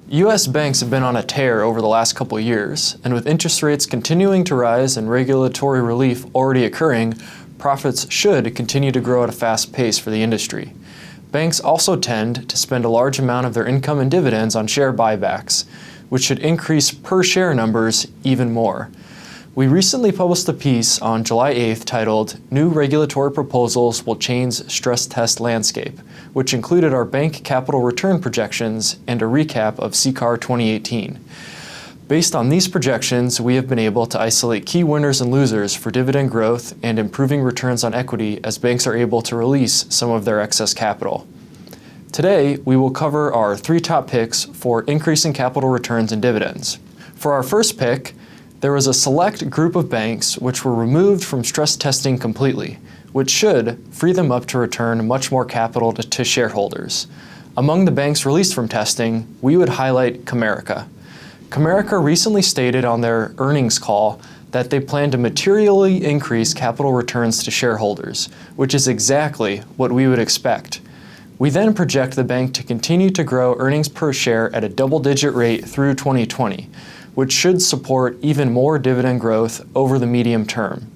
U.S. banks have been on a tear over the last couple years, and with interest rates continuing to rise and regulatory relief already occurring, profits should continue to grow at a fast pace for the industry. Banks also tend to spend a large amount of their income and dividends on share buybacks, which should increase per share numbers even more. We recently published a piece on July 8th titled "New Regulatory Proposals Will Change Stress Test Landscape," which included our bank capital return projections and a recap of CCAR 2018. Based on these projections, we have been able to isolate key winners and losers for dividend growth and improving returns on equity as banks are able to release some of their excess capital. Today, we will cover our 3 top picks for increasing capital returns and dividends. For our first pick, there was a select group of banks which were removed from stress testing completely, which should free them up to return much more capital to shareholders. Among the banks released from testing, we would highlight Comerica. Comerica recently stated on their earnings call that they plan to materially increase capital returns to shareholders, which is exactly what we would expect. We then project the bank to continue to grow earnings per share at a double-digit rate through 2020, which should support even more dividend growth over the medium term.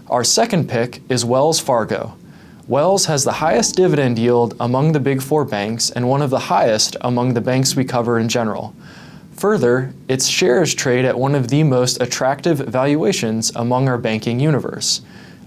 Our second pick is Wells Fargo. Wells has the highest dividend yield among the Big Four banks and one of the highest among the banks we cover in general. Further, its shares trade at one of the most attractive valuations among our banking universe.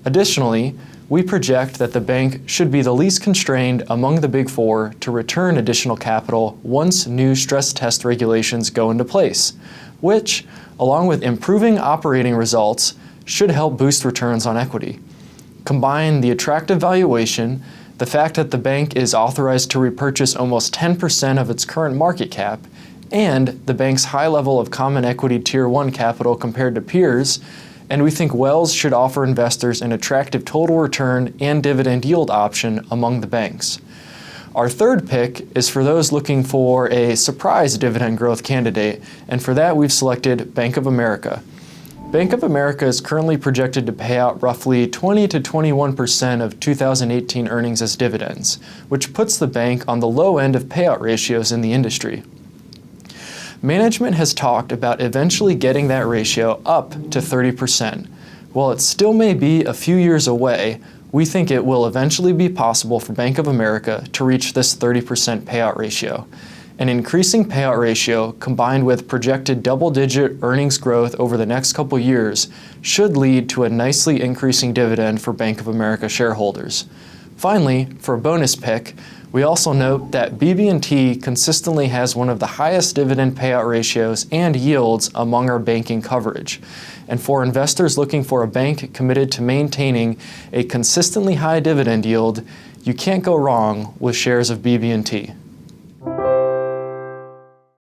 Additionally, we project that the bank should be the least constrained among the Big Four to return additional capital once new stress test regulations go into place, which, along with improving operating results, should help boost returns on equity. Combine the attractive valuation, the fact that the bank is authorized to repurchase almost 10% of its current market cap, and the bank's high level of common equity Tier 1 capital compared to peers, and we think Wells should offer investors an attractive total return and dividend yield option among the banks. Our third pick is for those looking for a surprise dividend growth candidate, and for that we've selected Bank of America. Bank of America is currently projected to pay out roughly 20 to 21% of 2018 earnings as dividends, which puts the bank on the low end of payout ratios in the industry. Management has talked about eventually getting that ratio up to 30%. While it still may be a few years away, we think it will eventually be possible for Bank of America to reach this 30% payout ratio. An increasing payout ratio combined with projected double-digit earnings growth over the next couple years should lead to a nicely increasing dividend for Bank of America shareholders. Finally, for a bonus pick, we also note that BB&T consistently has one of the highest dividend payout ratios and yields among our banking coverage. And for investors looking for a bank committed to maintaining a consistently high dividend yield, you can't go wrong with shares of BB&T.